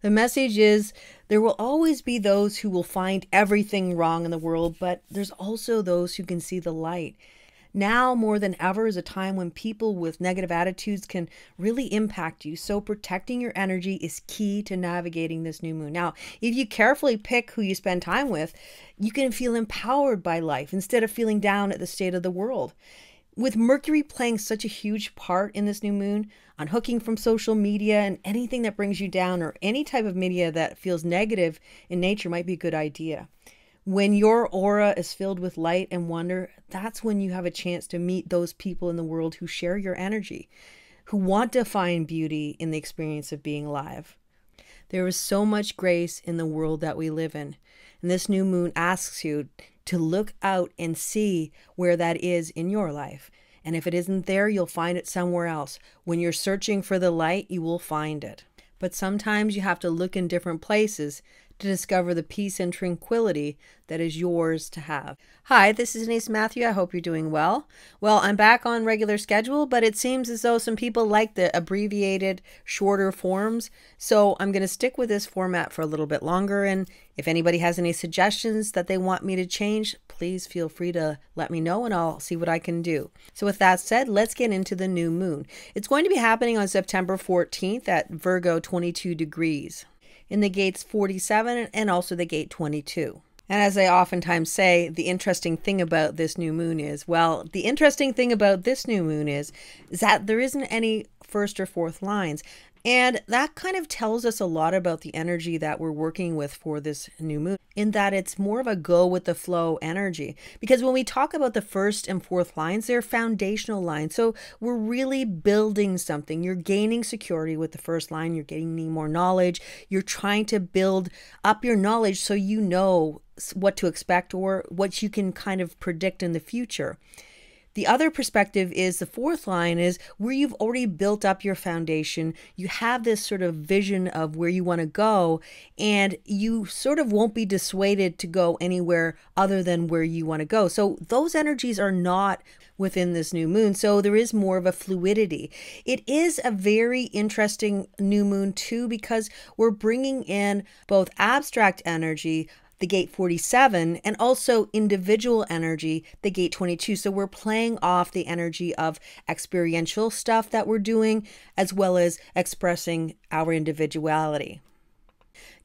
The message is there will always be those who will find everything wrong in the world, but there's also those who can see the light. Now more than ever is a time when people with negative attitudes can really impact you. So protecting your energy is key to navigating this new moon. Now, if you carefully pick who you spend time with, you can feel empowered by life instead of feeling down at the state of the world. With Mercury playing such a huge part in this new moon, unhooking from social media and anything that brings you down or any type of media that feels negative in nature might be a good idea. When your aura is filled with light and wonder, that's when you have a chance to meet those people in the world who share your energy, who want to find beauty in the experience of being alive. There is so much grace in the world that we live in. And this new moon asks you to look out and see where that is in your life. And if it isn't there, you'll find it somewhere else. When you're searching for the light, you will find it. But sometimes you have to look in different places to discover the peace and tranquility that is yours to have. Hi, this is Denise Matthew. I hope you're doing well. Well, I'm back on regular schedule, but it seems as though some people like the abbreviated, shorter forms. So I'm going to stick with this format for a little bit longer. And if anybody has any suggestions that they want me to change, please feel free to let me know and I'll see what I can do. So with that said, let's get into the new moon. It's going to be happening on September 14th at Virgo 22 degrees. In the gates 47 and also the gate 22. And as I oftentimes say, the interesting thing about this new moon is, that there isn't any first or fourth lines. And that kind of tells us a lot about the energy that we're working with for this new moon, in that it's more of a go with the flow energy. Because when we talk about the first and fourth lines, they're foundational lines. So we're really building something. You're gaining security with the first line. You're gaining more knowledge. You're trying to build up your knowledge so you know what to expect or what you can kind of predict in the future. The other perspective is the fourth line is where you've already built up your foundation. You have this sort of vision of where you want to go, and you sort of won't be dissuaded to go anywhere other than where you want to go. So those energies are not within this new moon. So there is more of a fluidity. It is a very interesting new moon too, because we're bringing in both abstract energy, the gate 47, and also individual energy, the gate 22. So we're playing off the energy of experiential stuff that we're doing, as well as expressing our individuality.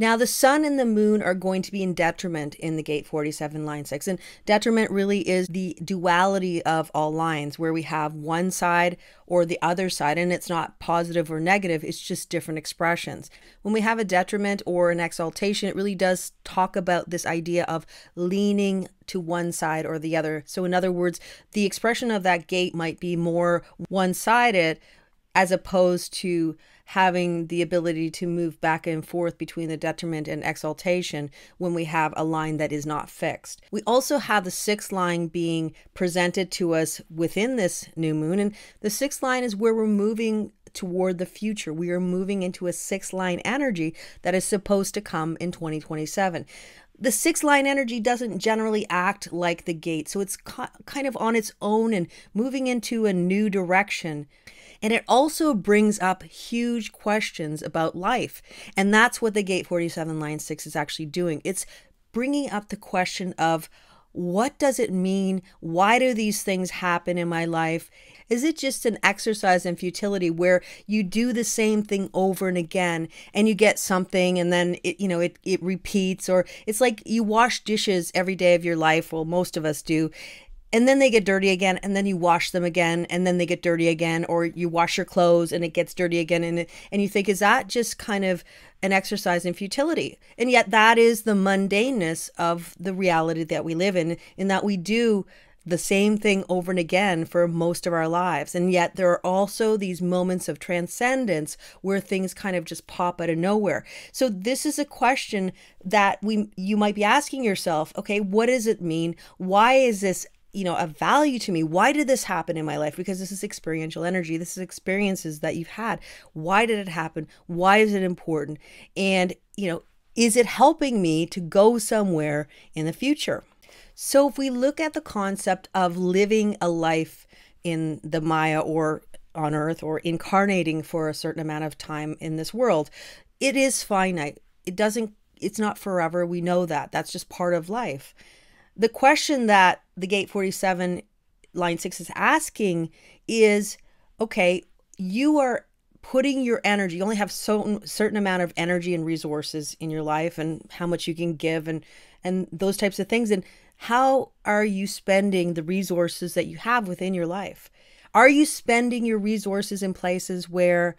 Now, the sun and the moon are going to be in detriment in the gate 47 line 6. And detriment really is the duality of all lines, where we have one side or the other side, and it's not positive or negative, it's just different expressions. When we have a detriment or an exaltation, it really does talk about this idea of leaning to one side or the other. So in other words, the expression of that gate might be more one-sided, as opposed to having the ability to move back and forth between the detriment and exaltation when we have a line that is not fixed. We also have the sixth line being presented to us within this new moon. And the sixth line is where we're moving toward the future. We are moving into a sixth line energy that is supposed to come in 2027. The sixth line energy doesn't generally act like the gate, so it's kind of on its own and moving into a new direction. And it also brings up huge questions about life. And that's what the gate 47 line 6 is actually doing. It's bringing up the question of, what does it mean? Why do these things happen in my life? Is it just an exercise in futility where you do the same thing over and again and you get something and then it repeats? Or it's like you wash dishes every day of your life. Well, most of us do. And then they get dirty again, and then you wash them again, and then they get dirty again, or you wash your clothes and it gets dirty again. And you think, is that just kind of an exercise in futility? And yet that is the mundaneness of the reality that we live in that we do the same thing over and again for most of our lives. And yet there are also these moments of transcendence where things kind of just pop out of nowhere. So this is a question that you might be asking yourself, okay, what does it mean? Why is this a value to me? Why did this happen in my life? Because this is experiential energy. This is experiences that you've had. Why did it happen? Why is it important? And, is it helping me to go somewhere in the future? So if we look at the concept of living a life in the Maya or on Earth or incarnating for a certain amount of time in this world, it is finite. It's not forever. We know that. That's just part of life. The question that the Gate 47 line 6 is asking is, okay, you are putting your energy, you only have certain amount of energy and resources in your life, and how much you can give, and those types of things. And how are you spending the resources that you have within your life? Are you spending your resources in places where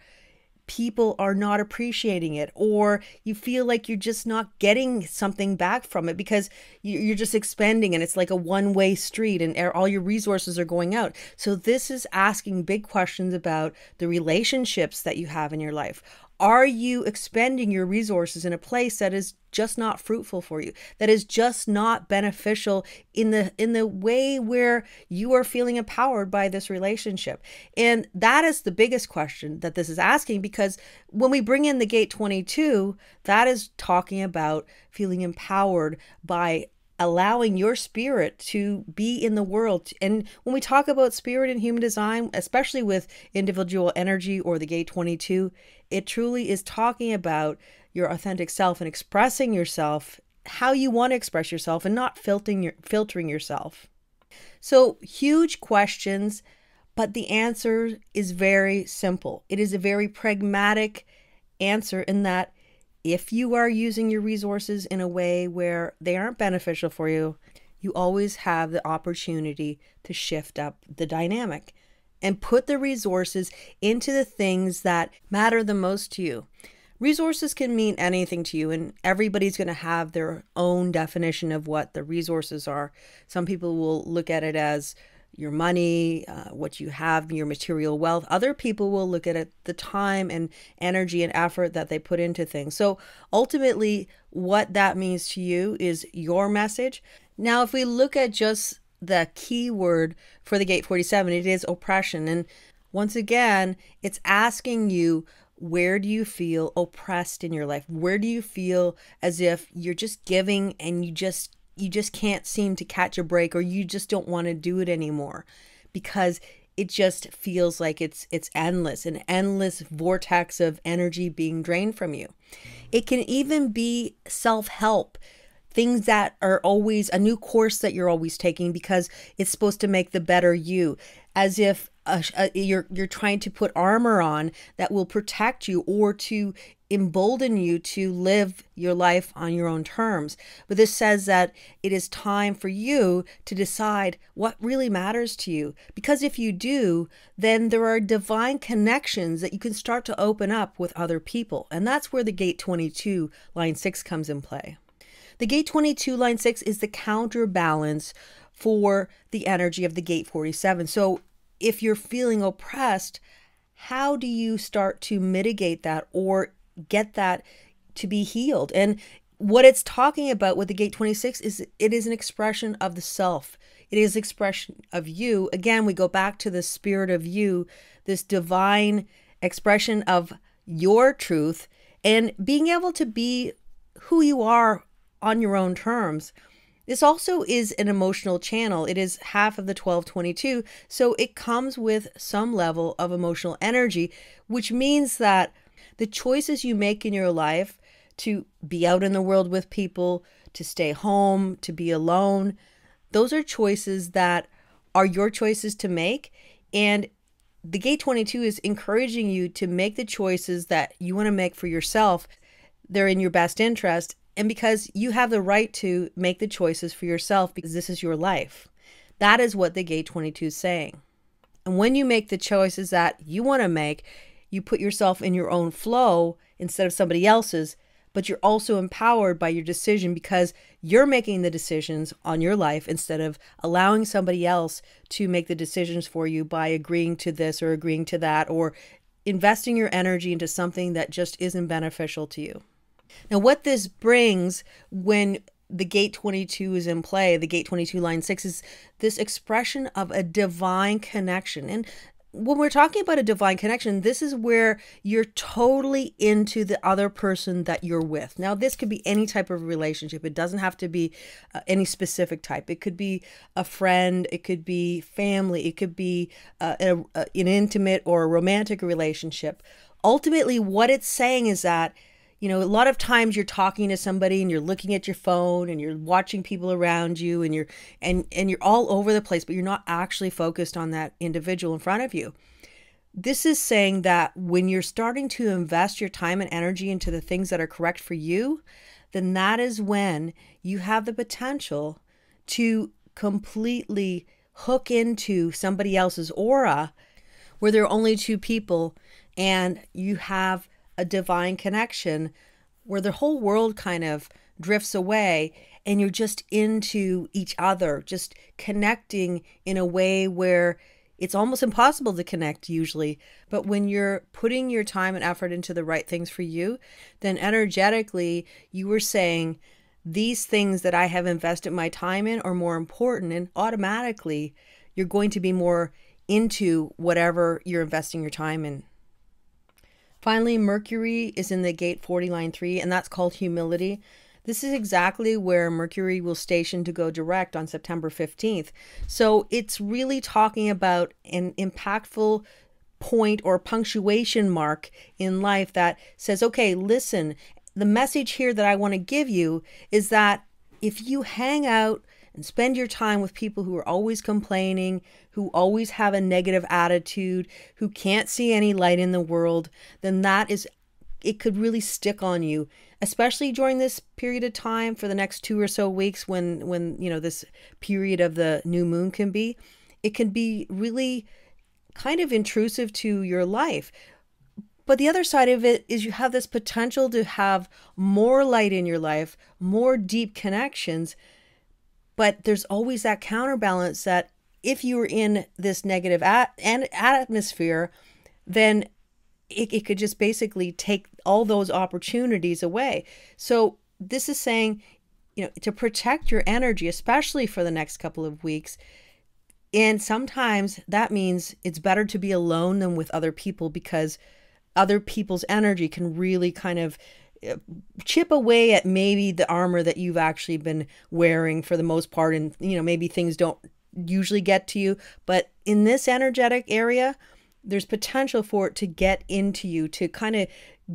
people are not appreciating it, or you feel like you're just not getting something back from it because you're just expending, and it's like a one-way street, and all your resources are going out? So this is asking big questions about the relationships that you have in your life. Are you expending your resources in a place that is just not fruitful for you, that is just not beneficial in the way where you are feeling empowered by this relationship? And that is the biggest question that this is asking, because when we bring in the Gate 22, that is talking about feeling empowered by allowing your spirit to be in the world. And when we talk about spirit and human design, especially with individual energy or the Gate 22, it truly is talking about your authentic self and expressing yourself how you want to express yourself, and not filtering yourself. So huge questions, but the answer is very simple. It is a very pragmatic answer, in that if you are using your resources in a way where they aren't beneficial for you, you always have the opportunity to shift up the dynamic and put the resources into the things that matter the most to you. Resources can mean anything to you, and everybody's going to have their own definition of what the resources are. Some people will look at it as your money, what you have, your material wealth. Other people will look at it, the time and energy and effort that they put into things. So ultimately, what that means to you is your message. Now, if we look at just the key word for the Gate 47, it is oppression. And once again, it's asking you, where do you feel oppressed in your life? Where do you feel as if you're just giving and you just can't seem to catch a break, or you just don't want to do it anymore because it just feels like it's endless, an endless vortex of energy being drained from you? It can even be self-help, things that are always a new course that you're always taking because it's supposed to make the better you, as if you're trying to put armor on that will protect you or to embolden you to live your life on your own terms. But this says that it is time for you to decide what really matters to you, because if you do, then there are divine connections that you can start to open up with other people. And that's where the Gate 22 line 6 comes in play. The Gate 22 line 6 is the counterbalance for the energy of the Gate 47. So if you're feeling oppressed, how do you start to mitigate that or get that to be healed? And what it's talking about with the Gate 26 is it is an expression of the self. It is expression of you. Again, we go back to the spirit of you, this divine expression of your truth, and being able to be who you are on your own terms. This also is an emotional channel. It is half of the 1222, so it comes with some level of emotional energy, which means that the choices you make in your life to be out in the world with people, to stay home, to be alone, those are choices that are your choices to make. And the Gate 22 is encouraging you to make the choices that you want to make for yourself. They're in your best interest. And because you have the right to make the choices for yourself, because this is your life. That is what the Gate 22 is saying. And when you make the choices that you want to make, you put yourself in your own flow instead of somebody else's, but you're also empowered by your decision because you're making the decisions on your life instead of allowing somebody else to make the decisions for you by agreeing to this or agreeing to that, or investing your energy into something that just isn't beneficial to you. Now, what this brings when the Gate 22 is in play, the Gate 22 line 6, is this expression of a divine connection. And when we're talking about a divine connection, this is where you're totally into the other person that you're with. Now, this could be any type of relationship. It doesn't have to be any specific type. It could be a friend. It could be family. It could be an intimate or a romantic relationship. Ultimately, what it's saying is that You know, a lot of times you're talking to somebody and you're looking at your phone and you're watching people around you and you're all over the place, but you're not actually focused on that individual in front of you. This is saying that when you're starting to invest your time and energy into the things that are correct for you, then that is when you have the potential to completely hook into somebody else's aura where there are only two people and you have a divine connection where the whole world kind of drifts away and you're just into each other, just connecting in a way where it's almost impossible to connect usually. But when you're putting your time and effort into the right things for you, then energetically you were saying, these things that I have invested my time in are more important, and automatically you're going to be more into whatever you're investing your time in. Finally, Mercury is in the gate 40 line 3, and that's called humility. This is exactly where Mercury will station to go direct on September 15th. So it's really talking about an impactful point or punctuation mark in life that says, okay, listen, the message here that I want to give you is that if you hang out and spend your time with people who are always complaining, who always have a negative attitude, who can't see any light in the world, then it could really stick on you, especially during this period of time for the next 2 or so weeks when this period of the new moon can be. It can be really kind of intrusive to your life. But the other side of it is you have this potential to have more light in your life, more deep connections. But there's always that counterbalance that if you were in this negative atmosphere, then it could just basically take all those opportunities away. So this is saying, to protect your energy, especially for the next couple of weeks. And sometimes that means it's better to be alone than with other people, because other people's energy can really kind of chip away at maybe the armor that you've actually been wearing for the most part. And, maybe things don't usually get to you. But in this energetic area, there's potential for it to get into you, to kind of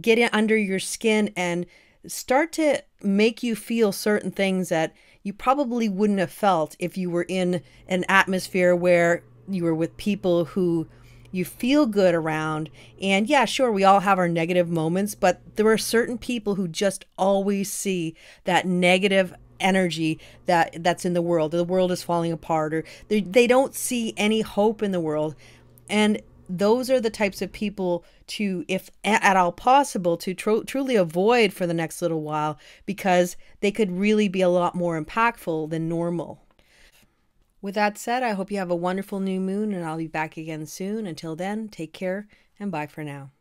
get in under your skin and start to make you feel certain things that you probably wouldn't have felt if you were in an atmosphere where you were with people who you feel good around. And yeah, sure, we all have our negative moments, but there are certain people who just always see that negative energy that's in the world. The world is falling apart, or they don't see any hope in the world. And those are the types of people to, if at all possible, to truly avoid for the next little while, because they could really be a lot more impactful than normal. With that said, I hope you have a wonderful new moon, and I'll be back again soon. Until then, take care and bye for now.